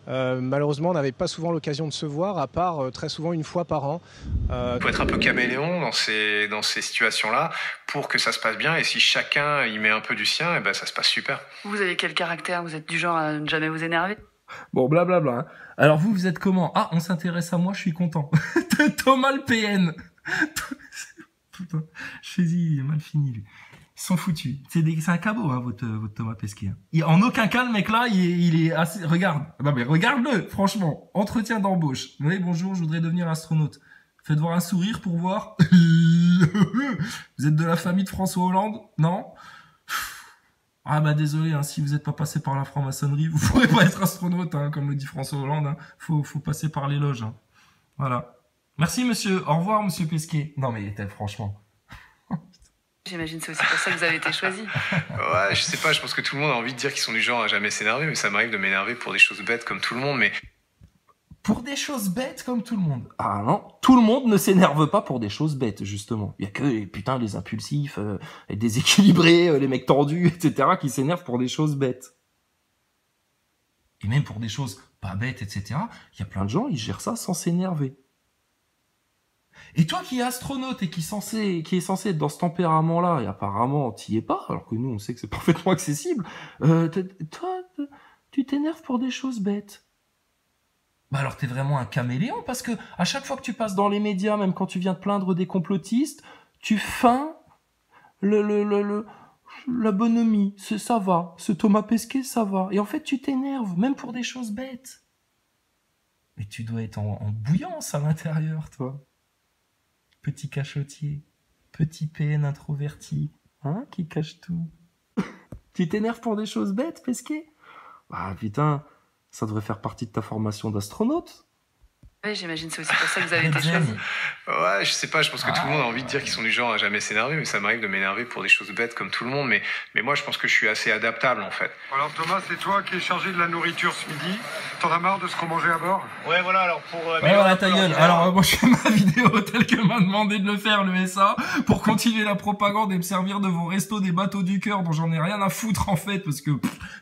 Malheureusement, on n'avait pas souvent l'occasion de se voir, à part très souvent une fois par an. Il faut être un peu caméléon dans ces situations-là pour que ça se passe bien. Et si chacun y met un peu du sien, et ben ça se passe super. Vous avez quel caractère? Vous êtes du genre à ne jamais vous énerver? Bon, blablabla. Hein. Alors vous êtes comment? Ah, on s'intéresse à moi, je suis content. Thomas le PN. Putain, je fais il est mal fini, lui. Ils sont foutus. C'est un cabot, hein, votre Thomas Pesquet. En aucun cas, le mec là, il est assez... Regarde. Non mais regarde-le, franchement. Entretien d'embauche. Oui, bonjour, je voudrais devenir astronaute. Faites voir un sourire pour voir. Vous êtes de la famille de François Hollande? Non? Ah bah désolé, hein, si vous n'êtes pas passé par la franc-maçonnerie, vous pourrez pas être astronaute, hein, comme le dit François Hollande. Hein. Faut passer par les loges. Hein. Voilà. Merci monsieur. Au revoir monsieur Pesquet. Non mais franchement. J'imagine c'est aussi pour ça que vous avez été choisi. Ouais, je sais pas, je pense que tout le monde a envie de dire qu'ils sont du genre à jamais s'énerver, mais ça m'arrive de m'énerver pour des choses bêtes comme tout le monde, mais... Pour des choses bêtes comme tout le monde. Ah non, tout le monde ne s'énerve pas pour des choses bêtes, justement. Il y a que, putain, les impulsifs, les déséquilibrés, les mecs tendus, etc., qui s'énervent pour des choses bêtes. Et même pour des choses pas bêtes, etc., il y a plein de gens, ils gèrent ça sans s'énerver. Et toi qui es astronaute et qui est censé être dans ce tempérament-là, et apparemment t'y es pas, alors que nous on sait que c'est parfaitement accessible, toi, tu t'énerves pour des choses bêtes. Bah alors t'es vraiment un caméléon, parce que à chaque fois que tu passes dans les médias, même quand tu viens te plaindre des complotistes, tu feins la bonhomie, ça va, ce Thomas Pesquet, ça va. Et en fait tu t'énerves, même pour des choses bêtes. Mais tu dois être en bouillance à l'intérieur, toi. Petit cachotier, petit PN introverti, hein, qui cache tout. Tu t'énerves pour des choses bêtes, Pesquet? Ah putain, ça devrait faire partie de ta formation d'astronaute. Oui, j'imagine c'est aussi pour ça que vous avez été choisi. Ouais, je sais pas, je pense que tout le monde a envie de dire qu'ils sont du genre à jamais s'énerver, mais ça m'arrive de m'énerver pour des choses bêtes comme tout le monde, mais moi je pense que je suis assez adaptable en fait. Alors Thomas, c'est toi qui es chargé de la nourriture ce midi. T'en as marre de ce qu'on mangeait à bord? Ouais, voilà, alors pour... ouais, voilà, ta gueule. Alors, moi, je fais ma vidéo telle que m'a demandé de le faire, le SA, pour continuer la propagande et me servir de vos restos des bateaux du cœur dont j'en ai rien à foutre, en fait, parce que,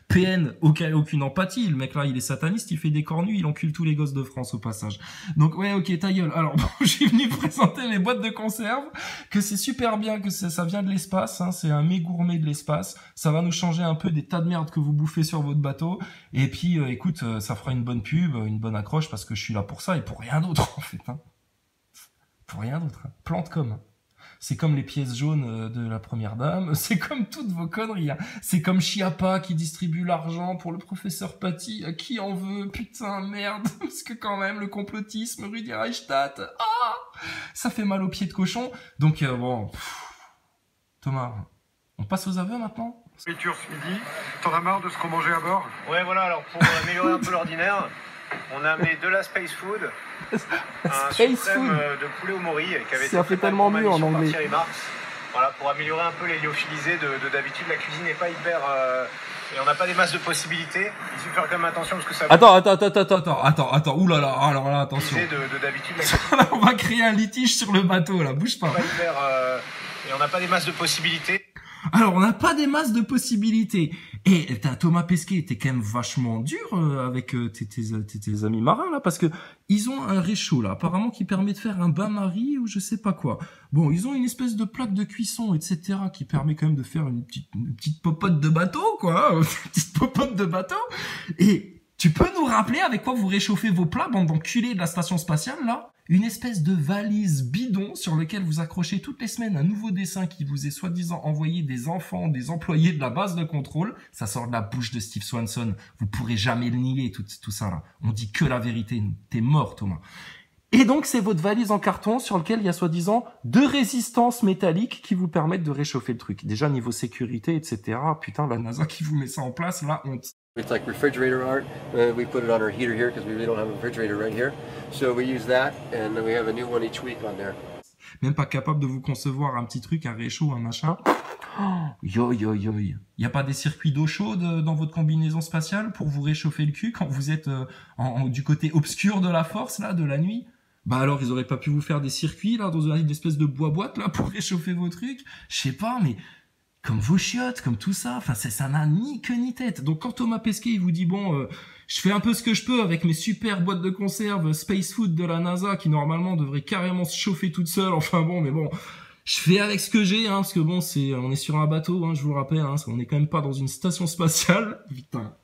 PN, aucune empathie. Le mec là, il est sataniste, il fait des cornues, il encule tous les gosses de France au passage. Donc, ouais, ok, ta gueule. Alors, bon, je suis venu présenter mes boîtes de conserve, que c'est super bien, que ça vient de l'espace, hein, c'est un mets gourmet de l'espace. Ça va nous changer un peu des tas de merde que vous bouffez sur votre bateau. Et puis, écoute, ça fera une bonne pub, une bonne accroche, parce que je suis là pour ça et pour rien d'autre, en fait. Hein. Pour rien d'autre. Hein. Plante comme. C'est comme les pièces jaunes de la première dame. C'est comme toutes vos conneries. Hein. C'est comme Chiappa qui distribue l'argent pour le professeur Paty. Qui en veut? Putain, merde. Parce que quand même, le complotisme, Rudi Reichstadt. Ah, ça fait mal aux pieds de cochon. Donc, bon... Thomas, on passe aux aveux maintenant? Nourriture ce midi. T'en as marre de ce qu'on mangeait à bord? Ouais, voilà, alors pour améliorer un peu l'ordinaire, on a amené de la space food, un suprême de poulet au mori, qui avait ça fait tellement mieux en anglais. Thierry Marx. Voilà, pour améliorer un peu les lyophilisés de d'habitude, la cuisine n'est pas hyper... et on n'a pas des masses de possibilités. Il suffit de faire quand même attention parce que ça... Attends, oulala, alors là, attention. De d'habitude, la cuisine... on va créer un litige sur le bateau, là, bouge pas. Et on n'a pas des masses de possibilités. Alors, on n'a pas des masses de possibilités. Et Thomas Pesquet, t'es quand même vachement dur avec tes amis marins, là, parce que ils ont un réchaud, là, apparemment, qui permet de faire un bain-marie ou je sais pas quoi. Bon, ils ont une espèce de plaque de cuisson, etc., qui permet quand même de faire une petite popote de bateau, quoi. Une petite popote de bateau. Et tu peux nous rappeler avec quoi vous réchauffez vos plats, bande d'enculés de la station spatiale, là? Une espèce de valise bidon sur lequel vous accrochez toutes les semaines un nouveau dessin qui vous est soi-disant envoyé des enfants, des employés de la base de contrôle. Ça sort de la bouche de Steve Swanson. Vous pourrez jamais le nier, tout ça là. On dit que la vérité. T'es mort, Thomas. Et donc, c'est votre valise en carton sur lequel il y a soi-disant 2 résistances métalliques qui vous permettent de réchauffer le truc. Déjà, niveau sécurité, etc. Putain, la NASA qui vous met ça en place, la honte. It's like refrigerator art. We put it on our heater here because we really don't have a refrigerator right here. So we use that and we have a new one each week on there. Même pas capable de vous concevoir un petit truc, un réchaud, un machin. Yo. Y a pas des circuits d'eau chaude dans votre combinaison spatiale pour vous réchauffer le cul quand vous êtes du côté obscur de la force, là, de la nuit? Bah alors, ils auraient pas pu vous faire des circuits, là, dans une espèce de boîte, là, pour réchauffer vos trucs? Je sais pas, mais... comme vos chiottes, comme tout ça. Enfin, ça n'a ni queue ni tête. Donc, quand Thomas Pesquet, il vous dit, bon, je fais un peu ce que je peux avec mes super boîtes de conserve Space Food de la NASA, qui normalement devraient carrément se chauffer toutes seules. Enfin bon, mais bon, je fais avec ce que j'ai, hein, parce que bon, on est sur un bateau, hein, je vous le rappelle, hein, on est quand même pas dans une station spatiale. Putain.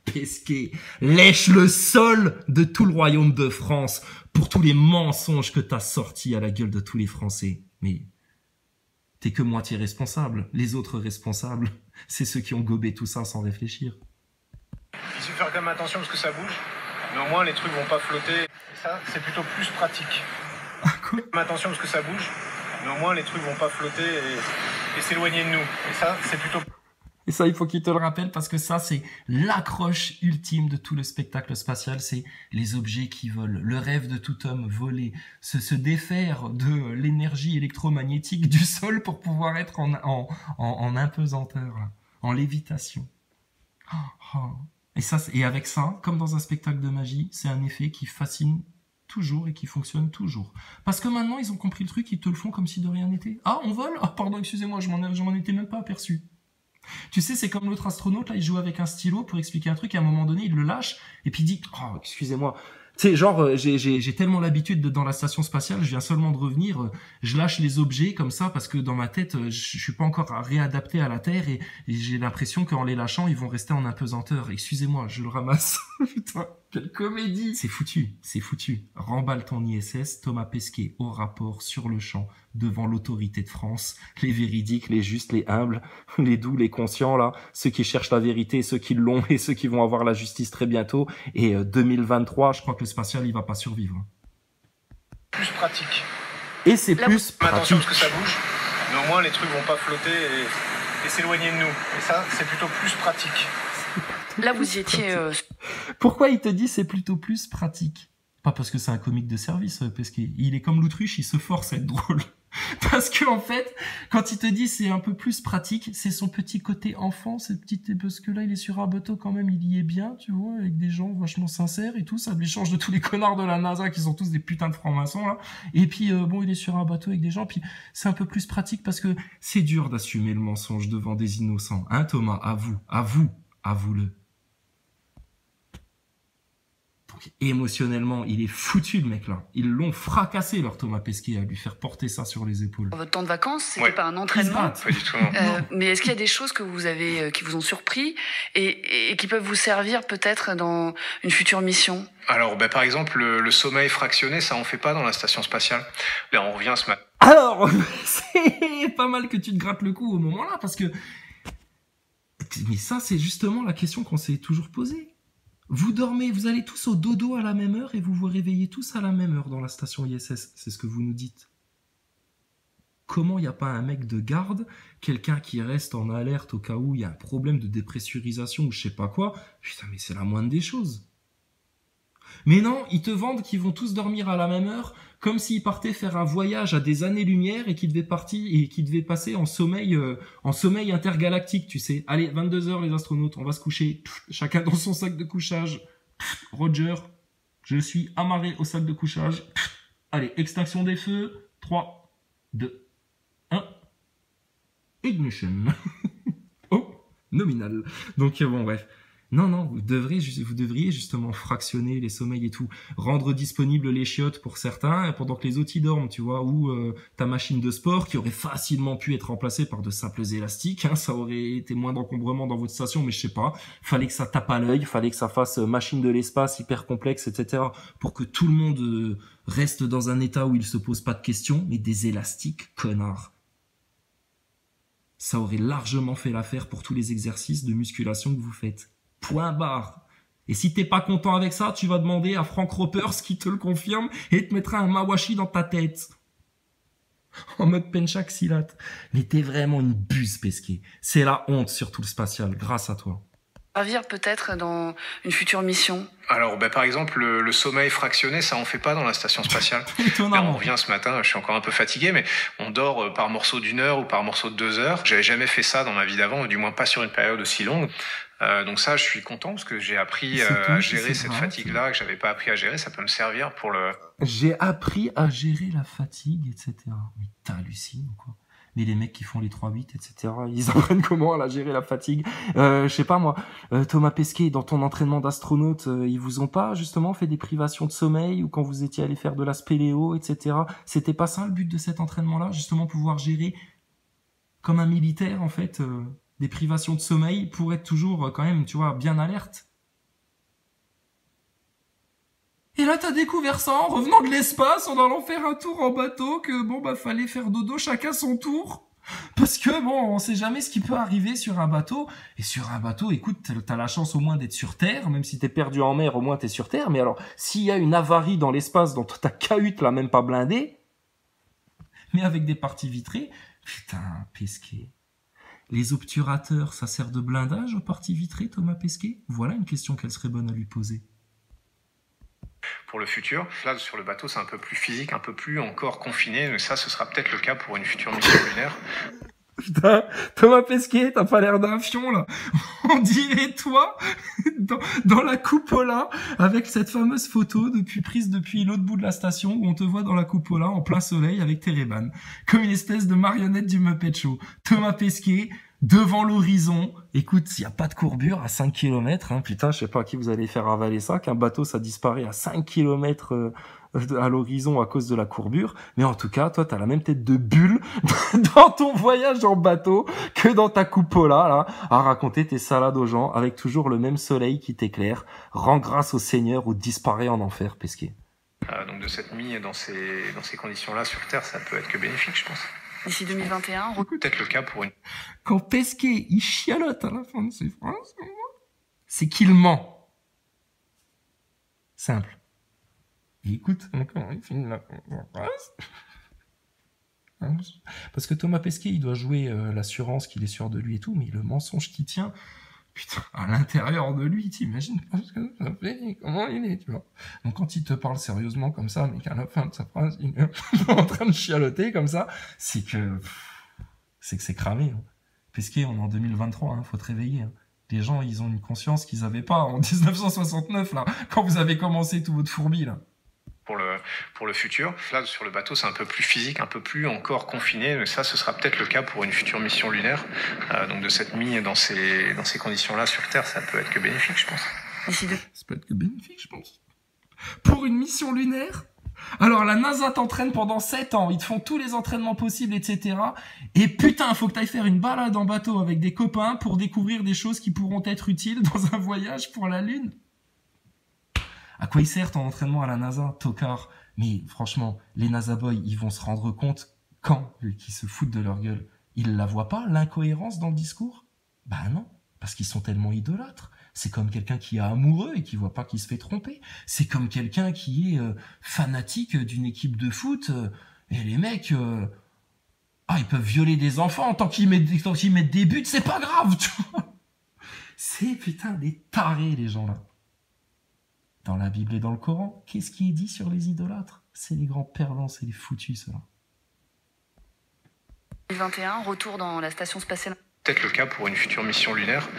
Pesquet, lèche le sol de tout le royaume de France pour tous les mensonges que t'as sortis à la gueule de tous les Français. Mais t'es que moitié responsable. Les autres responsables, c'est ceux qui ont gobé tout ça sans réfléchir. Il suffit de faire quand même attention parce que ça bouge, mais au moins les trucs vont pas flotter. Et ça, c'est plutôt plus pratique. Ah quoi ? Attention parce que ça bouge, mais au moins les trucs vont pas flotter et s'éloigner de nous. Et ça, c'est plutôt... Et ça, il faut qu'il te le rappelle parce que ça, c'est l'accroche ultime de tout le spectacle spatial. C'est les objets qui volent. Le rêve de tout homme, voler, se défaire de l'énergie électromagnétique du sol pour pouvoir être en impesanteur, en lévitation. Et avec ça, comme dans un spectacle de magie, c'est un effet qui fascine toujours et qui fonctionne toujours. Parce que maintenant, ils ont compris le truc, ils te le font comme si de rien n'était. Ah, on vole ? Ah, pardon, excusez-moi, je m'en étais même pas aperçu. Tu sais, c'est comme l'autre astronaute, là, il joue avec un stylo pour expliquer un truc, et à un moment donné, il le lâche, et puis il dit, oh, excusez-moi. Tu sais, genre, j'ai tellement l'habitude d'être dans la station spatiale, je viens seulement de revenir, je lâche les objets comme ça, parce que dans ma tête, je suis pas encore réadapté à la Terre, et j'ai l'impression qu'en les lâchant, ils vont rester en apesanteur. Excusez-moi, je le ramasse. Putain, quelle comédie. C'est foutu, c'est foutu. Remballe ton ISS, Thomas Pesquet au rapport sur le champ, devant l'autorité de France, les véridiques, les justes, les humbles, les doux, les conscients, là, ceux qui cherchent la vérité, ceux qui l'ont et ceux qui vont avoir la justice très bientôt. Et 2023, je crois que le spatial, il va pas survivre. Plus pratique. Et c'est plus Attention pratique. parce que ça bouge, mais au moins les trucs vont pas flotter et s'éloigner de nous. Et ça, c'est plutôt plus pratique. Là, vous y étiez... Pourquoi il te dit c'est plutôt plus pratique ? Pas parce que c'est un comique de service, Pesquet. Il est comme l'autruche, il se force à être drôle. Parce que en fait, quand il te dit c'est un peu plus pratique, c'est son petit côté enfant, parce que là il est sur un bateau quand même, il y est bien, tu vois, avec des gens vachement sincères et tout, ça lui change de tous les connards de la NASA qui sont tous des putains de francs-maçons là. Et puis bon, il est sur un bateau avec des gens, puis c'est un peu plus pratique parce que c'est dur d'assumer le mensonge devant des innocents, hein Thomas, avoue-le. Émotionnellement, il est foutu le mec là. Ils l'ont fracassé leur Thomas Pesquet à lui faire porter ça sur les épaules. Votre temps de vacances, c'était Ouais. pas un Ils se entraînement. battent. Pas du tout. Mais est-ce qu'il y a des choses que vous avez, qui vous ont surpris et qui peuvent vous servir peut-être dans une future mission ? Alors, par exemple, le sommeil fractionné, ça on fait pas dans la station spatiale. Là, on revient ce matin. Alors, c'est pas mal que tu te grattes le cou au moment là parce que... Mais ça, c'est justement la question qu'on s'est toujours posée. Vous dormez, vous allez tous au dodo à la même heure et vous vous réveillez tous à la même heure dans la station ISS. C'est ce que vous nous dites. Comment il n'y a pas un mec de garde, quelqu'un qui reste en alerte au cas où il y a un problème de dépressurisation ou je sais pas quoi? Putain, mais c'est la moindre des choses. Mais non, ils te vendent qu'ils vont tous dormir à la même heure, comme s'ils partaient faire un voyage à des années-lumière et qu'ils devaient passer en sommeil intergalactique, tu sais. Allez, 22h les astronautes, on va se coucher. Chacun dans son sac de couchage. Roger, je suis amarré au sac de couchage. Allez, extinction des feux. 3, 2, 1. Ignition. Oh, nominal. Donc bon, bref. Non, vous devriez justement fractionner les sommeils et tout, rendre disponibles les chiottes pour certains pendant que les autres y dorment, tu vois, ou ta machine de sport qui aurait facilement pu être remplacée par de simples élastiques, hein, ça aurait été moins d'encombrement dans votre station, mais je sais pas, fallait que ça tape à l'œil, fallait que ça fasse machine de l'espace hyper complexe, etc., pour que tout le monde reste dans un état où il se pose pas de questions, mais des élastiques, connard. Ça aurait largement fait l'affaire pour tous les exercices de musculation que vous faites. Point barre. Et si t'es pas content avec ça, tu vas demander à Frank Ropers qui te le confirme et te mettra un mawashi dans ta tête. En mode penchak silat. Mais t'es vraiment une buse, Pesquet. C'est la honte sur tout le spatial, grâce à toi. Servir peut-être dans une future mission. Alors, par exemple, le sommeil fractionné, ça on fait pas dans la station spatiale. Là, on Étonnamment. revient ce matin, je suis encore un peu fatigué, mais on dort par morceau d'1 heure ou par morceau de 2 heures. J'avais jamais fait ça dans ma vie d'avant, ou du moins pas sur une période aussi longue. Donc ça, je suis content parce que j'ai appris à gérer cette fatigue-là que j'avais pas appris à gérer. Ça peut me servir pour le... J'ai appris à gérer la fatigue, etc. Mais t'hallucines ou quoi? Mais les mecs qui font les 3-8, etc., ils apprennent comment à la gérer la fatigue. Je sais pas moi, Thomas Pesquet, dans ton entraînement d'astronaute, ils vous ont pas justement fait des privations de sommeil ou quand vous étiez allé faire de la spéléo, etc. C'était pas ça le but de cet entraînement-là, justement pouvoir gérer comme un militaire en fait des privations de sommeil pour être toujours quand même, tu vois, bien alerte. Et là, t'as découvert ça en revenant de l'espace, en allant faire un tour en bateau, que bon, bah, fallait faire dodo chacun son tour. Parce que bon, on sait jamais ce qui peut arriver sur un bateau. Et sur un bateau, écoute, t'as la chance au moins d'être sur Terre, même si t'es perdu en mer, au moins t'es sur Terre. Mais alors, s'il y a une avarie dans l'espace dont ta cahute l'a même pas blindée, mais avec des parties vitrées, putain, Pesquet. Les obturateurs, ça sert de blindage aux parties vitrées, Thomas Pesquet? Voilà une question qu'elle serait bonne à lui poser. Pour le futur, là sur le bateau c'est un peu plus physique, un peu plus encore confiné, mais ça ce sera peut-être le cas pour une future mission lunaire. Putain, Thomas Pesquet, t'as pas l'air d'un fion là. On dirait toi dans la cupola avec cette fameuse photo prise depuis l'autre bout de la station où on te voit dans la cupola en plein soleil avec tes Ray-Ban, comme une espèce de marionnette du Muppet Show. Thomas Pesquet devant l'horizon. Écoute, il y a pas de courbure à 5 km, hein. Putain, je sais pas à qui vous allez faire avaler ça, qu'un bateau ça disparaît à 5 km à l'horizon à cause de la courbure. Mais en tout cas, toi, t'as la même tête de bulle dans ton voyage en bateau que dans ta cupola, là, à raconter tes salades aux gens avec toujours le même soleil qui t'éclaire. Rends grâce au Seigneur ou disparaît en enfer, Pesquet. Donc de cette nuit dans ces conditions-là sur Terre, ça peut être que bénéfique, je pense. D'ici 2021, Peut-être le cas pour une... Quand Pesquet, il chialote à la fin de ses phrases, c'est qu'il ment. Simple. Et écoute, encore, il finit la phrase. Parce que Thomas Pesquet, il doit jouer l'assurance qu'il est sûr de lui et tout, mais le mensonge qui tient, putain, à l'intérieur de lui, t'imagines pas ce que ça fait, comment il est, tu vois. Donc quand il te parle sérieusement comme ça, mais qu'à la fin de sa phrase, il est en train de chialoter comme ça, c'est que c'est cramé. Hein. Pesquet, on est en 2023, hein, faut te réveiller. Hein. Les gens, ils ont une conscience qu'ils avaient pas en 1969, là, quand vous avez commencé tout votre fourbi, là. Pour le futur, là sur le bateau c'est un peu plus physique, un peu plus encore confiné, mais ça ce sera peut-être le cas pour une future mission lunaire. Donc de cette nuit dans ces conditions-là sur Terre, ça peut être que bénéfique, je pense. Ça peut être que bénéfique, je pense. Pour une mission lunaire? Alors la NASA t'entraîne pendant 7 ans, ils te font tous les entraînements possibles, etc. Et putain, faut que t'ailles faire une balade en bateau avec des copains pour découvrir des choses qui pourront être utiles dans un voyage pour la Lune. À quoi il sert ton entraînement à la NASA, tocard? Mais franchement, les NASA boys, ils vont se rendre compte quand qu'ils se foutent de leur gueule. Ils la voient pas, l'incohérence dans le discours? Bah non, parce qu'ils sont tellement idolâtres. C'est comme quelqu'un qui est amoureux et qui voit pas qu'il se fait tromper. C'est comme quelqu'un qui est fanatique d'une équipe de foot. Et les mecs, ils peuvent violer des enfants tant qu'ils mettent des buts, c'est pas grave, tu vois. C'est putain des tarés, les gens là. Dans la Bible et dans le Coran, qu'est-ce qui est dit sur les idolâtres? C'est les grands perdants, c'est les foutus, ceux-là. 2021, retour dans la station spatiale. Peut-être le cas pour une future mission lunaire.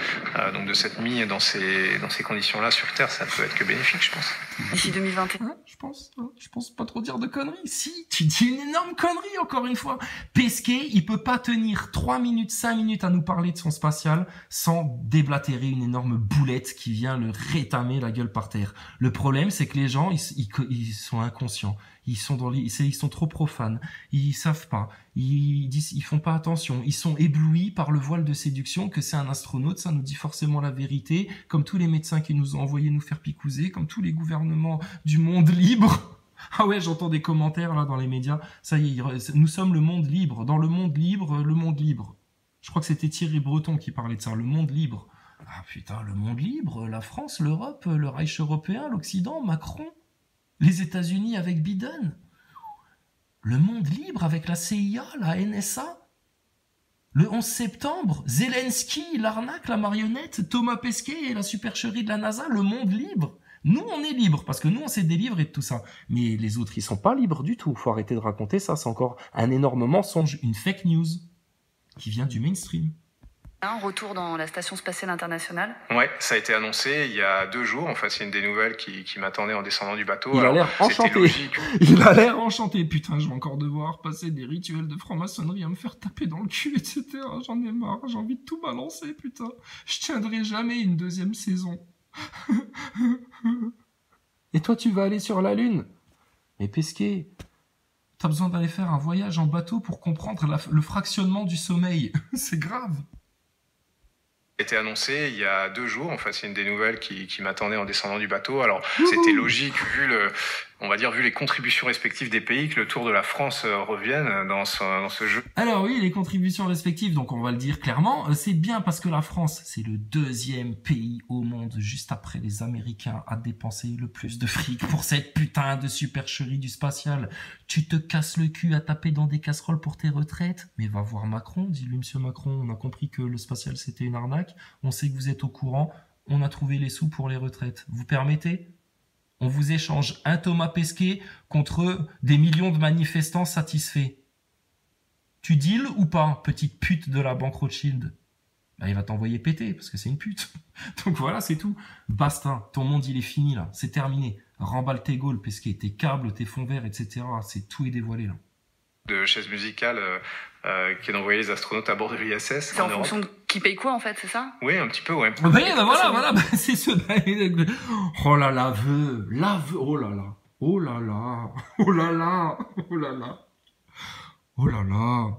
Donc de cette nuit dans ces conditions-là sur Terre, ça peut être que bénéfique, je pense. D'ici 2021. Je pense pas trop dire de conneries. Si, tu dis une énorme connerie, encore une fois. Pesquet, il peut pas tenir 3 minutes, 5 minutes à nous parler de son spatial sans déblatérer une énorme boulette qui vient le rétamer la gueule par terre. Le problème, c'est que les gens, ils sont inconscients. Ils sont trop profanes. Ils savent pas. Ils font pas attention. Ils sont éblouis par le voile de séduction que c'est un astronaute. Ça nous dit forcément la vérité. Comme tous les médecins qui nous ont envoyé nous faire picouser, comme tous les gouvernements du monde libre. Ah ouais, j'entends des commentaires là dans les médias. Ça y est, nous sommes le monde libre. Dans le monde libre, le monde libre. Je crois que c'était Thierry Breton qui parlait de ça. Le monde libre. Ah putain, le monde libre. La France, l'Europe, le Reich européen, l'Occident, Macron. Les États-Unis avec Biden, le monde libre avec la CIA, la NSA, le 11 septembre, Zelensky, l'arnaque, la marionnette, Thomas Pesquet et la supercherie de la NASA, le monde libre. Nous, on est libre parce que nous, on s'est délivré de tout ça. Mais les autres, ils sont pas libres du tout. Faut arrêter de raconter ça. C'est encore un énorme mensonge, une fake news qui vient du mainstream. Un retour dans la Station Spatiale Internationale. Ouais, ça a été annoncé il y a 2 jours. Enfin, c'est une des nouvelles qui m'attendait en descendant du bateau. Il a l'air enchanté. Logique. Il a l'air enchanté. Putain, je vais encore devoir passer des rituels de franc-maçonnerie à me faire taper dans le cul, etc. J'en ai marre. J'ai envie de tout balancer, putain. Je tiendrai jamais une 2e saison. Et toi, tu vas aller sur la Lune? Mais Pesquet, t'as besoin d'aller faire un voyage en bateau pour comprendre le fractionnement du sommeil. C'est grave. A été annoncé il y a 2 jours. Enfin, c'est une des nouvelles qui m'attendait en descendant du bateau. Alors, c'était logique vu vu les contributions respectives des pays que le Tour de la France revienne dans ce jeu. Alors oui, les contributions respectives, donc on va le dire clairement, c'est bien parce que la France, c'est le 2e pays au monde, juste après les Américains, à dépenser le plus de fric pour cette putain de supercherie du spatial. Tu te casses le cul à taper dans des casseroles pour tes retraites? Mais va voir Macron, dis-lui monsieur Macron, on a compris que le spatial c'était une arnaque, on sait que vous êtes au courant, on a trouvé les sous pour les retraites. Vous permettez? On vous échange un Thomas Pesquet contre des millions de manifestants satisfaits. Tu deals ou pas, petite pute de la banque Rothschild? Bah, il va t'envoyer péter, parce que c'est une pute. Donc voilà, c'est tout. Basta, ton monde il est fini là, c'est terminé. Remballe tes gaules, Pesquet, tes câbles, tes fonds verts, etc. C'est tout est dévoilé là. De chaise musicale qui est d'envoyer les astronautes à bord de l'ISS. C'est en fonction de qui paye quoi en fait, c'est ça? Oui, un petit peu, ouais. Oui, bah voilà, c'est ce... Oh là là, oh là là, oh là là, oh là là, oh là là, oh là là,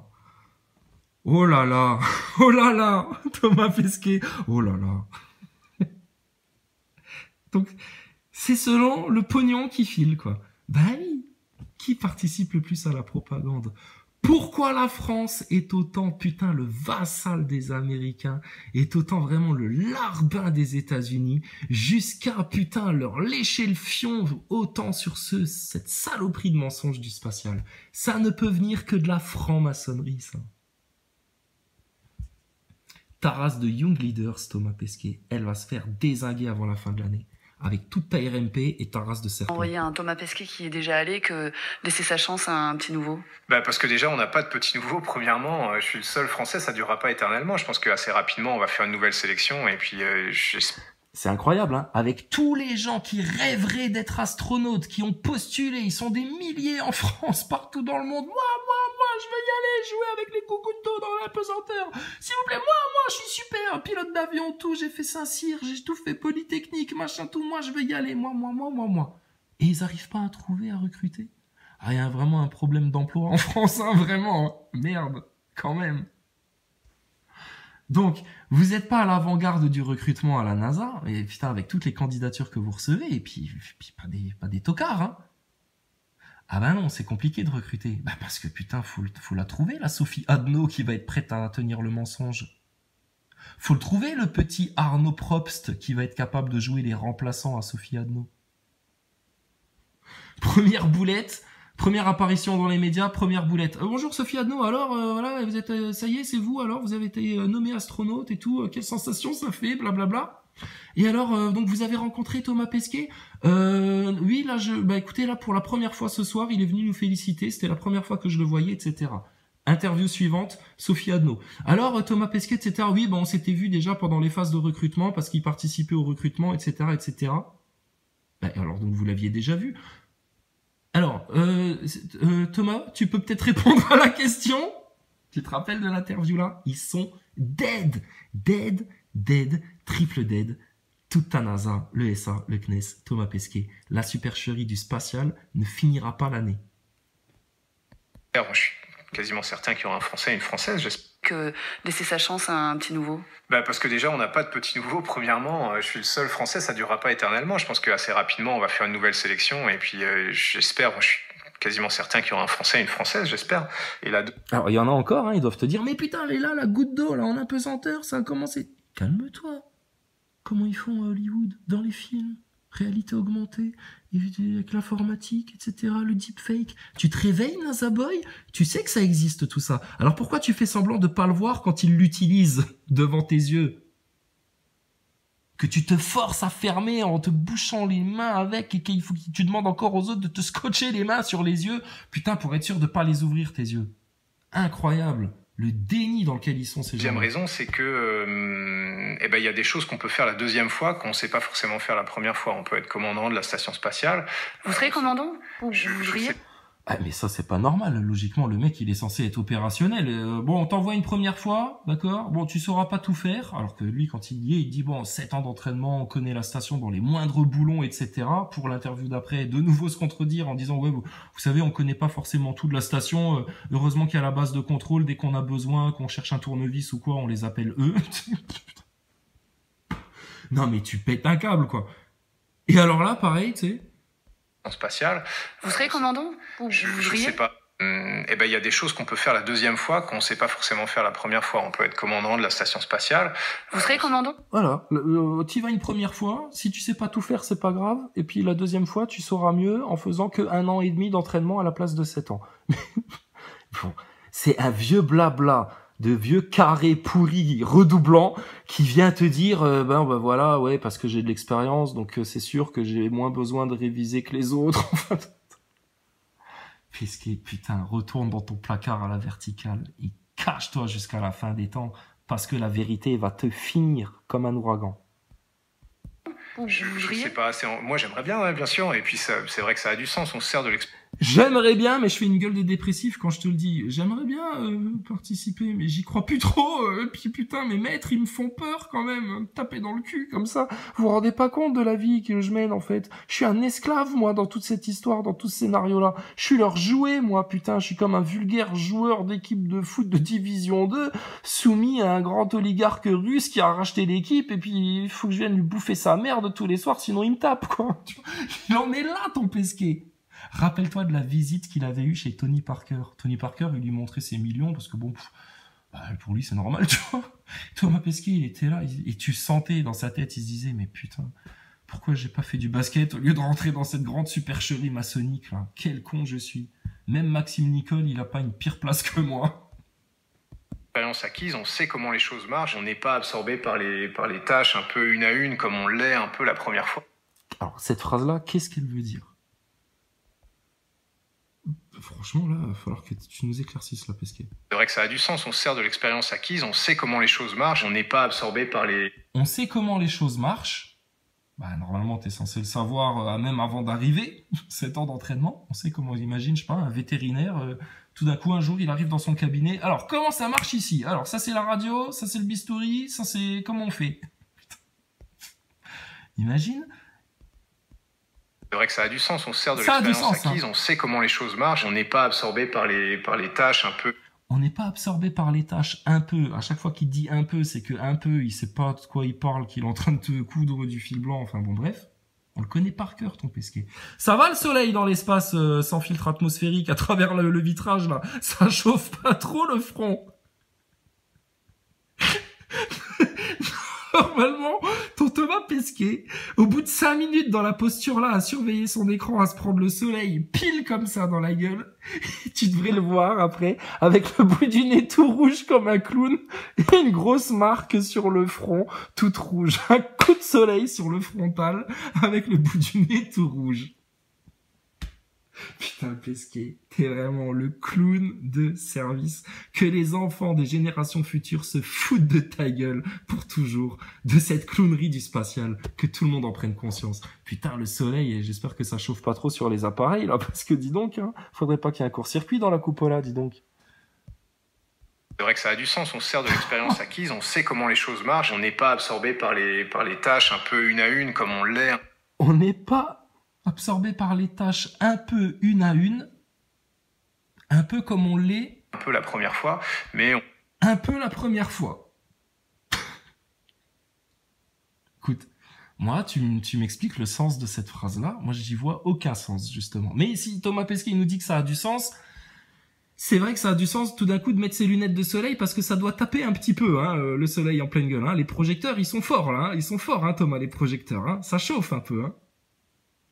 oh là là, oh là là, Thomas Pesquet, oh là là. Donc, c'est selon le pognon qui file, quoi. Bah oui, qui participe le plus à la propagande? Pourquoi la France est autant, putain, le vassal des Américains, est autant vraiment le larbin des États-Unis, jusqu'à, putain, leur lécher le fion autant sur cette saloperie de mensonge du spatial. Ça ne peut venir que de la franc-maçonnerie, ça. Ta race de Young Leaders, Thomas Pesquet, elle va se faire dézinguer avant la fin de l'année. Avec toute ta RMP et ta race de serpents. Envoyer un Thomas Pesquet qui est déjà allé que laisser sa chance à un petit nouveau. Bah parce que déjà on n'a pas de petit nouveau. Premièrement, je suis le seul Français, ça durera pas éternellement. Je pense qu'assez rapidement on va faire une nouvelle sélection et puis c'est incroyable, hein. Avec tous les gens qui rêveraient d'être astronautes, qui ont postulé, ils sont des milliers en France, partout dans le monde. Moi, je veux y aller jouer avec les coucous dans la pesanteur. S'il vous plaît, moi, je suis super, pilote d'avion, tout, j'ai fait Saint-Cyr, j'ai tout fait Polytechnique, machin, tout, moi, je veux y aller, moi. Et ils arrivent pas à trouver, à recruter. Ah, il y a vraiment un problème d'emploi en France, hein, vraiment. Merde, quand même. Donc, vous n'êtes pas à l'avant-garde du recrutement à la NASA, et putain, avec toutes les candidatures que vous recevez, et puis pas des tocards, hein. Ah ben non, c'est compliqué de recruter. Bah parce que putain, faut la trouver, la Sophie Adno qui va être prête à tenir le mensonge. Faut le trouver, le petit Arnaud Probst qui va être capable de jouer les remplaçants à Sophie Adno. Première boulette, première apparition dans les médias, première boulette. Bonjour Sophie Adno, alors voilà, vous êtes, ça y est, c'est vous, alors vous avez été nommée astronaute et tout, quelle sensation ça fait, blablabla. Et alors, donc vous avez rencontré Thomas Pesquet? Oui, là, écoutez, là, pour la première fois ce soir, il est venu nous féliciter, c'était la première fois que je le voyais, etc. Interview suivante, Sophie Adno. Alors, Thomas Pesquet, etc. Oui, on s'était vu déjà pendant les phases de recrutement, parce qu'il participait au recrutement, etc., etc. Alors, donc, vous l'aviez déjà vu. Alors, Thomas, tu peux peut-être répondre à la question? Tu te rappelles de l'interview là? Ils sont dead, triple dead. Toute ta NASA, le SA, le CNES, Thomas Pesquet, la supercherie du spatial ne finira pas l'année. Je suis quasiment certain qu'il y aura un Français et une Française, j'espère. Que laisser sa chance à un petit nouveau. Parce que déjà on n'a pas de petit nouveau. Premièrement, je suis le seul Français, ça durera pas éternellement. Je pense qu'assez rapidement on va faire une nouvelle sélection et puis j'espère, je suis quasiment certain qu'il y aura un Français et une Française, j'espère. Et là, alors il y en a encore, hein, ils doivent te dire, mais putain, mais là, la goutte d'eau, là, en apesanteur, ça a commencé. Calme-toi. Comment ils font à Hollywood, dans les films, réalité augmentée, avec l'informatique, etc., le deepfake. Tu te réveilles, NASA Boy? Tu sais que ça existe tout ça. Alors pourquoi tu fais semblant de pas le voir quand ils l'utilisent devant tes yeux? Que tu te forces à fermer en te bouchant les mains avec et qu'il faut que tu demandes encore aux autres de te scotcher les mains sur les yeux, putain, pour être sûr de pas les ouvrir tes yeux. Incroyable. Le déni dans lequel ils sont, ces gens. Deuxième raison, c'est que il y a des choses qu'on peut faire la deuxième fois qu'on ne sait pas forcément faire la première fois. On peut être commandant de la station spatiale. Vous serez commandant? Vous je voudriez? sais. Ah, mais ça, c'est pas normal. Logiquement, le mec, il est censé être opérationnel. Bon, on t'envoie une première fois, d'accord? Bon, tu sauras pas tout faire. Alors que lui, quand il y est, il dit, bon, 7 ans d'entraînement, on connaît la station dans les moindres boulons, etc. Pour l'interview d'après, de nouveau se contredire en disant, ouais, vous savez, on connaît pas forcément tout de la station. Heureusement qu'il y a la base de contrôle. Dès qu'on a besoin, qu'on cherche un tournevis ou quoi, on les appelle eux. Non, mais tu pètes un câble, quoi. Et alors là, pareil, tu sais. Spatiale. Vous serez commandant? Vous voudriez? sais pas. Il y a des choses qu'on peut faire la deuxième fois qu'on ne sait pas forcément faire la première fois. On peut être commandant de la station spatiale. Vous serez commandant? Voilà, tu y vas une première fois, si tu sais pas tout faire, c'est pas grave, et puis la deuxième fois, tu sauras mieux en faisant que 1 an et demi d'entraînement à la place de 7 ans. Bon, c'est un vieux blabla de vieux carré pourri redoublant qui vient te dire voilà, ouais, parce que j'ai de l'expérience, donc c'est sûr que j'ai moins besoin de réviser que les autres. Pesquet, putain, retourne dans ton placard à la verticale et cache-toi jusqu'à la fin des temps, parce que la vérité va te finir comme un ouragan. Je sais pas. Moi, j'aimerais bien, bien sûr. Et puis, c'est vrai que ça a du sens. On se sert de l'expérience. J'aimerais bien, mais je fais une gueule de dépressif quand je te le dis. J'aimerais bien participer, mais j'y crois plus trop. Puis putain, mes maîtres, ils me font peur quand même. Taper dans le cul comme ça. Vous vous rendez pas compte de la vie que je mène, en fait. Je suis un esclave, moi, dans toute cette histoire, dans tout ce scénario-là. Je suis leur jouet, moi, putain. Je suis comme un vulgaire joueur d'équipe de foot de division 2, soumis à un grand oligarque russe qui a racheté l'équipe, et puis il faut que je vienne lui bouffer sa merde tous les soirs, sinon il me tape, quoi. Il en est là, ton Pesquet. Rappelle-toi de la visite qu'il avait eue chez Tony Parker. Tony Parker, il lui montrait ses millions parce que bon, pour lui c'est normal, tu vois. Thomas Pesquet, il était là et tu sentais dans sa tête, il se disait mais putain, pourquoi j'ai pas fait du basket au lieu de rentrer dans cette grande supercherie maçonnique là? Quel con je suis. Même Maxime Nicole, il a pas une pire place que moi. Expérience acquise, on sait comment les choses marchent. On n'est pas absorbé par les tâches un peu une à une comme on l'est un peu la première fois. Alors cette phrase-là, qu'est-ce qu'elle veut dire? Franchement, là, il va falloir que tu nous éclaircisses, la Pesquet. C'est vrai que ça a du sens. On se sert de l'expérience acquise, on sait comment les choses marchent, on n'est pas absorbé par les... On sait comment les choses marchent. Normalement, t'es censé le savoir même avant d'arriver. 7 ans d'entraînement. On sait comment, imagine, je sais pas, un vétérinaire, tout d'un coup, un jour, il arrive dans son cabinet. Alors, comment ça marche ici? Alors, ça, c'est la radio, ça, c'est le bistouri, ça, c'est... Comment on fait? Imagine. C'est vrai que ça a du sens, on se sert de l'expérience acquise, on sait comment les choses marchent, on n'est pas absorbé par les tâches un peu. On n'est pas absorbé par les tâches un peu. À chaque fois qu'il dit un peu, c'est que un peu, il sait pas de quoi il parle, qu'il est en train de te coudre du fil blanc, enfin bon bref. On le connaît par cœur, ton Pesquet. Ça va le soleil dans l'espace sans filtre atmosphérique à travers le vitrage là? Ça chauffe pas trop le front? Normalement, ton Thomas Pesquet, au bout de 5 minutes dans la posture là, à surveiller son écran, à se prendre le soleil pile comme ça dans la gueule, tu devrais le voir après, avec le bout du nez tout rouge comme un clown, et une grosse marque sur le front, toute rouge. Un coup de soleil sur le frontal, avec le bout du nez tout rouge. Putain, Pesquet, t'es vraiment le clown de service. Que les enfants des générations futures se foutent de ta gueule pour toujours, de cette clownerie du spatial, que tout le monde en prenne conscience. Putain, le soleil, et j'espère que ça chauffe pas trop sur les appareils, là, parce que dis donc, hein, faudrait pas qu'il y ait un court-circuit dans la coupola, dis donc. C'est vrai que ça a du sens, on se sert de l'expérience acquise, on sait comment les choses marchent, on n'est pas absorbé par les tâches un peu une à une comme on l'est. On n'est pas absorbé par les tâches un peu une à une, un peu comme on l'est. Un peu la première fois, mais... Un peu la première fois. Écoute, moi, tu m'expliques le sens de cette phrase-là. Moi, j'y vois aucun sens, justement. Mais si Thomas Pesquet nous dit que ça a du sens, c'est vrai que ça a du sens tout d'un coup de mettre ses lunettes de soleil parce que ça doit taper un petit peu, hein, le soleil en pleine gueule. Hein. Les projecteurs, ils sont forts, là. Hein. Ils sont forts, hein, Thomas, les projecteurs. Hein. Ça chauffe un peu, hein.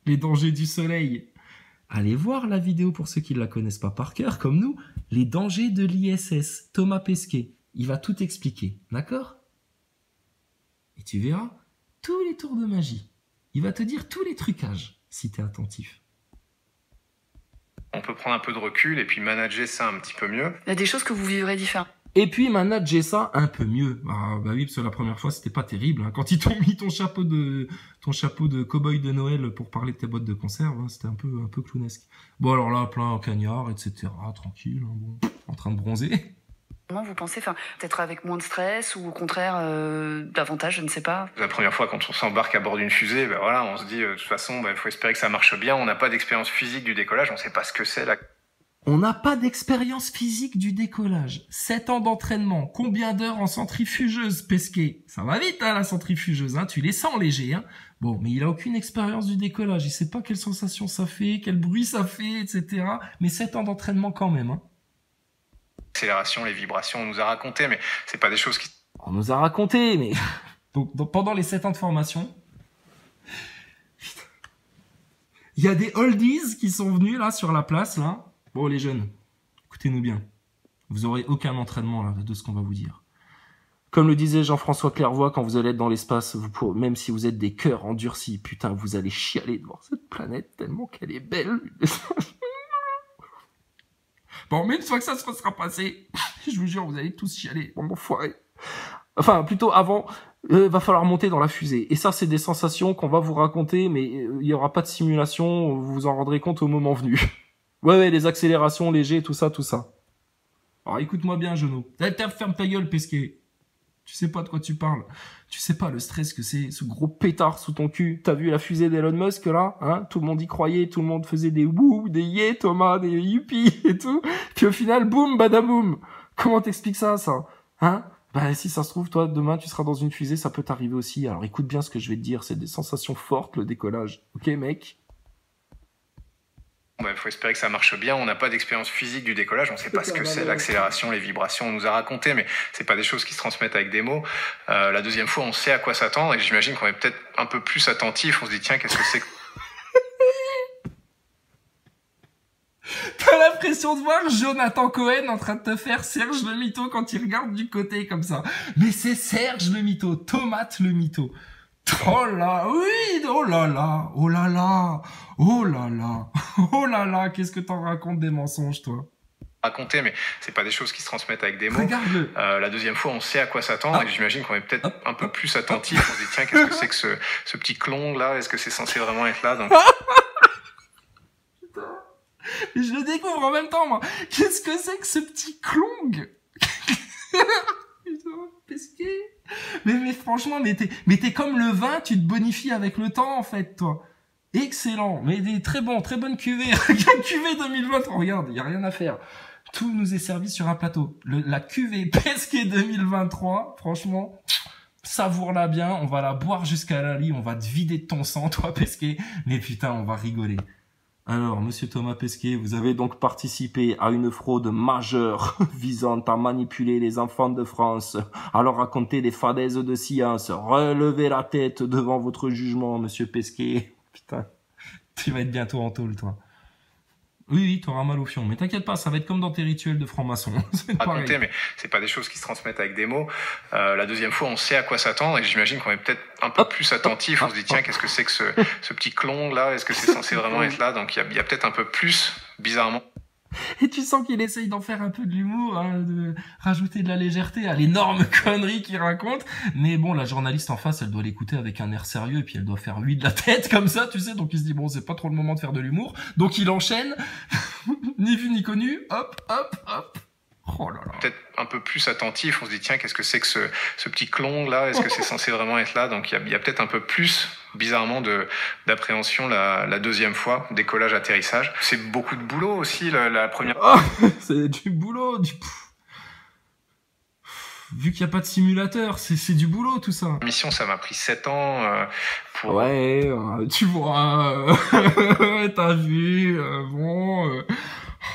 Les dangers du soleil. Allez voir la vidéo pour ceux qui ne la connaissent pas par cœur, comme nous. Les dangers de l'ISS. Thomas Pesquet. Il va tout expliquer. D'accord? Et tu verras tous les tours de magie. Il va te dire tous les trucages, si tu es attentif. On peut prendre un peu de recul et puis manager ça un petit peu mieux. Il y a des choses que vous vivrez différentes. Et puis maintenant j'ai ça un peu mieux. Ah, bah oui, parce que la première fois c'était pas terrible. Hein. Quand ils t'ont mis ton chapeau de cow-boy de Noël pour parler de tes boîtes de conserve, hein, c'était un peu clownesque. Bon alors là, plein cagnard, etc. Tranquille, hein, bon, en train de bronzer. Comment vous pensez, peut-être avec moins de stress ou au contraire davantage, je ne sais pas. La première fois quand on s'embarque à bord d'une fusée, ben voilà, on se dit de toute façon, il faut espérer que ça marche bien. On n'a pas d'expérience physique du décollage, on ne sait pas ce que c'est là. On n'a pas d'expérience physique du décollage. 7 ans d'entraînement. Combien d'heures en centrifugeuse, Pesquet? Ça va vite, hein, la centrifugeuse, hein. Tu les sens légers, hein. Bon, mais il a aucune expérience du décollage. Il sait pas quelle sensation ça fait, quel bruit ça fait, etc. Mais 7 ans d'entraînement quand même, hein. L'accélération, les vibrations, on nous a raconté, mais c'est pas des choses qui... On nous a raconté, mais... donc, pendant les 7 ans de formation... Il y a des oldies qui sont venus, là, sur la place, là. Bon, les jeunes, écoutez-nous bien. Vous aurez aucun entraînement là, de ce qu'on va vous dire. Comme le disait Jean-François Clairvoy, quand vous allez être dans l'espace, même si vous êtes des cœurs endurcis, putain, vous allez chialer de voir cette planète tellement qu'elle est belle. Bon, mais une fois que ça se sera passé, je vous jure, vous allez tous chialer. Bon, enfoiré. Enfin, plutôt avant, va falloir monter dans la fusée. Et ça, c'est des sensations qu'on va vous raconter, mais il n'y aura pas de simulation, vous vous en rendrez compte au moment venu. Ouais, les accélérations, légers, tout ça. Alors, écoute-moi bien, Jeannot. Ferme ta gueule, Pesquet. Tu sais pas de quoi tu parles. Tu sais pas le stress que c'est, ce gros pétard sous ton cul. T'as vu la fusée d'Elon Musk, là? Hein? Tout le monde y croyait, tout le monde faisait des wouh, des yeah, Thomas, des youpi et tout. Puis au final, boum, badaboum. Comment t'expliques ça? Hein? Bah, si ça se trouve, toi, demain, tu seras dans une fusée, ça peut t'arriver aussi. Alors, écoute bien ce que je vais te dire. C'est des sensations fortes, le décollage. Ok, mec? Il faut espérer que ça marche bien. On n'a pas d'expérience physique du décollage. On ne sait pas ce que c'est, l'accélération, les vibrations. On nous a raconté, mais c'est pas des choses qui se transmettent avec des mots. La deuxième fois, on sait à quoi s'attendre et j'imagine qu'on est peut-être un peu plus attentif. On se dit, tiens, qu'est-ce que c'est que... T'as l'impression de voir Jonathan Cohen en train de te faire Serge le mytho quand il regarde du côté comme ça. Mais c'est Serge le mytho, Tomate le mytho. Oh là, oui, oh là là, oh là là, oh là là, oh là là, qu'est-ce que t'en racontes des mensonges, toi? Raconter, mais c'est pas des choses qui se transmettent avec des mots. Regarde-le. La deuxième fois, on sait à quoi s'attendre et j'imagine qu'on est peut-être un peu plus attentif. On se dit, tiens, qu'est-ce que c'est que ce petit clon là? Est-ce que c'est censé vraiment être là? Donc... Putain. Mais je le découvre en même temps, moi. Qu'est-ce que c'est que ce petit clong? Putain, Pesquet. Mais franchement, mais t'es comme le vin, tu te bonifies avec le temps, en fait, toi. Excellent. Mais des très bonne cuvée. Cuvée 2023. Regarde, y a rien à faire. Tout nous est servi sur un plateau. La cuvée Pesquet 2023, franchement, savoure-la bien. On va la boire jusqu'à la lit. On va te vider de ton sang, toi, Pesquet. Mais putain, on va rigoler. Alors, monsieur Thomas Pesquet, vous avez donc participé à une fraude majeure visant à manipuler les enfants de France, à leur raconter des fadaises de science. Relevez la tête devant votre jugement, monsieur Pesquet. Putain, tu vas être bientôt en tôle, toi. Oui, t'auras mal au fion, mais t'inquiète pas, ça va être comme dans tes rituels de franc-maçon. Raconter, mais c'est pas des choses qui se transmettent avec des mots. La deuxième fois, on sait à quoi s'attendre et j'imagine qu'on est peut-être un peu plus attentif. On se dit, tiens, qu'est-ce que c'est que ce petit clon là? Est-ce que c'est censé vraiment être là? Donc il y a peut-être un peu plus, bizarrement. Et tu sens qu'il essaye d'en faire un peu de l'humour, hein, de rajouter de la légèreté à l'énorme connerie qu'il raconte. Mais bon, la journaliste en face, elle doit l'écouter avec un air sérieux et puis elle doit faire oui de la tête comme ça, tu sais. Donc il se dit, bon, c'est pas trop le moment de faire de l'humour. Donc il enchaîne, ni vu ni connu, hop, hop, hop. Oh là là. Peut-être un peu plus attentif. On se dit, tiens, qu'est-ce que c'est que ce petit clon là? Est-ce que c'est censé vraiment être là? Donc il y a peut-être un peu plus, bizarrement, d'appréhension la deuxième fois, décollage, atterrissage. C'est beaucoup de boulot aussi, la première. Oh, c'est du boulot, vu qu'il n'y a pas de simulateur, c'est du boulot tout ça. La mission, ça m'a pris 7 ans pour... Ouais, tu vois, t'as vu, bon...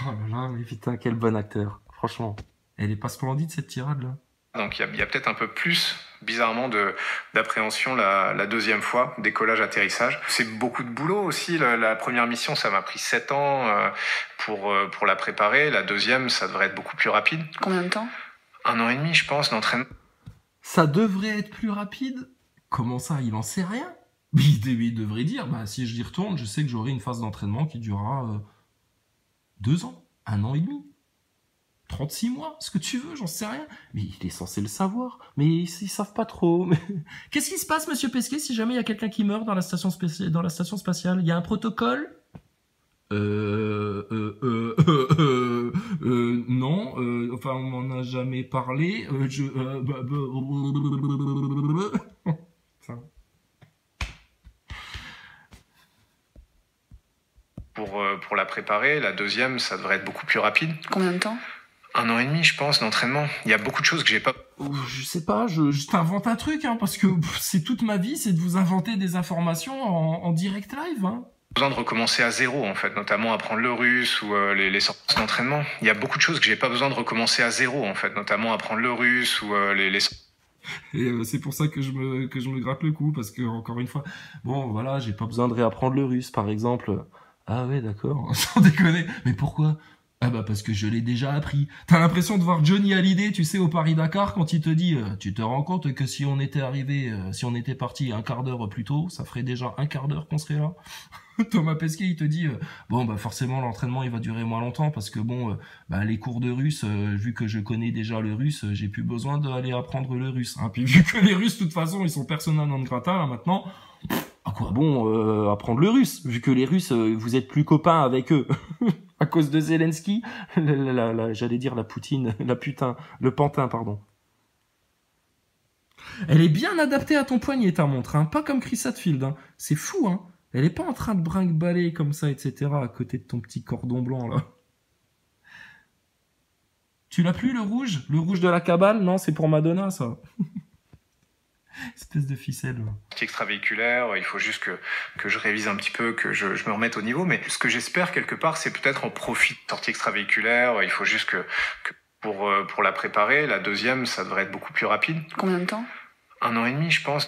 Oh là là, mais putain, quel bon acteur. Franchement, elle est pas splendide cette tirade là. Donc il y a peut-être un peu plus, bizarrement, d'appréhension la deuxième fois, décollage, atterrissage. C'est beaucoup de boulot aussi. La première mission, ça m'a pris 7 ans pour la préparer. La deuxième, ça devrait être beaucoup plus rapide. Combien de temps? 1 an et demi, je pense, d'entraînement. Ça devrait être plus rapide? Comment ça? Il en sait rien? Il devrait dire, bah si je y retourne, je sais que j'aurai une phase d'entraînement qui durera 2 ans, 1 an et demi. 36 mois, ce que tu veux, j'en sais rien. Mais il est censé le savoir. Mais ils savent pas trop. Mais... Qu'est-ce qui se passe, monsieur Pesquet, si jamais il y a quelqu'un qui meurt dans la station spatiale? Il y a un protocole? Non, enfin, on m'en a jamais parlé. Pour la préparer, la deuxième, ça devrait être beaucoup plus rapide. Combien de temps? 1 an et demi, je pense, d'entraînement. Il y a beaucoup de choses que j'ai pas... Je sais pas, je t'invente un truc, hein, parce que c'est toute ma vie, c'est de vous inventer des informations en direct live, hein. Besoin de recommencer à zéro, en fait, notamment apprendre le russe ou les sorties d'entraînement. Il y a beaucoup de choses que j'ai pas besoin de recommencer à zéro, en fait, notamment apprendre le russe ou les... Et c'est pour ça que je me gratte le cou, parce que, encore une fois, bon, voilà, j'ai pas besoin de réapprendre le russe, par exemple. Ah ouais, d'accord, sans déconner. Mais pourquoi? Ah bah parce que je l'ai déjà appris. T'as l'impression de voir Johnny Hallyday, tu sais, au Paris-Dakar, quand il te dit tu te rends compte que si on était parti un quart d'heure plus tôt, ça ferait déjà un quart d'heure qu'on serait là. Thomas Pesquet, il te dit bon bah forcément l'entraînement il va durer moins longtemps parce que bon les cours de russe, vu que je connais déjà le russe, j'ai plus besoin d'aller apprendre le russe. Hein. Puis vu que les Russes de toute façon ils sont persona non grata là maintenant. À quoi bon apprendre le russe, vu que les Russes, vous êtes plus copains avec eux à cause de Zelensky, j'allais dire la Poutine, le pantin, pardon. Elle est bien adaptée à ton poignet, ta montre, hein, pas comme Chris Hadfield, hein. C'est fou, hein. Elle est pas en train de brinque-baller comme ça, etc. à côté de ton petit cordon blanc, là. Tu l'as plus, le rouge? Le rouge de la cabale? Non, c'est pour Madonna, ça. Espèce de ficelle. Extravéhiculaire, il faut juste que je révise un petit peu, que je me remette au niveau. Mais ce que j'espère quelque part, c'est peut-être en profit de sortie extravéhiculaire. Il faut juste que pour la préparer, la deuxième, ça devrait être beaucoup plus rapide. Combien de temps? 1 an et demi, je pense.